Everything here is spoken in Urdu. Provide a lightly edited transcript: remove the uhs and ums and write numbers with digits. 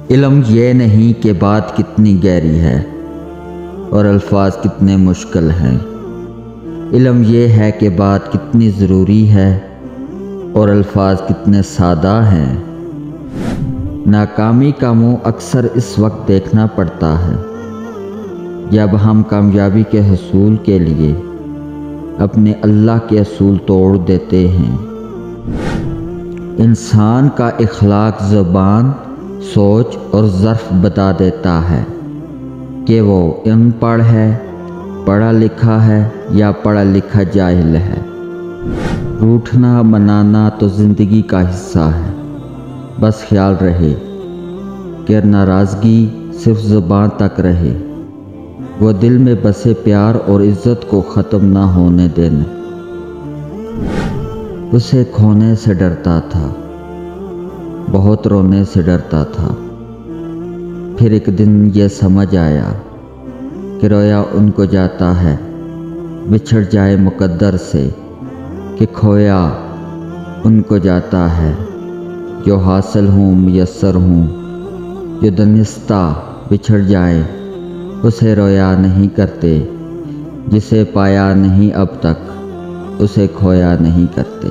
علم یہ نہیں کہ بات کتنی گہری ہے اور الفاظ کتنے مشکل ہیں، علم یہ ہے کہ بات کتنی ضروری ہے اور الفاظ کتنے سادہ ہیں۔ ناکامی کا منہ اکثر اس وقت دیکھنا پڑتا ہے جب ہم کامیابی کے حصول کے لیے اپنے اللہ کے اصول توڑ دیتے ہیں۔ انسان کا اخلاق زبان، سوچ اور ظرف بتا دیتا ہے کہ وہ ان پڑھ ہے، پڑھا لکھا ہے یا پڑھا لکھا جاہل ہے۔ روٹھنا منانا تو زندگی کا حصہ ہے، بس خیال رہے کہ ناراضگی صرف زبان تک رہے، وہ دل میں بسے پیار اور عزت کو ختم نہ ہونے دینا۔ اسے کھونے سے ڈرتا تھا، بہت رونے سے ڈرتا تھا، پھر ایک دن یہ سمجھ آیا کہ رویا ان کو جاتا ہے بچھڑ جائے مقدر سے، کہ کھویا ان کو جاتا ہے جو حاصل ہوں میسر ہوں، جو دنستہ بچھڑ جائیں اسے رویا نہیں کرتے، جسے پایا نہیں اب تک اسے کھویا نہیں کرتے۔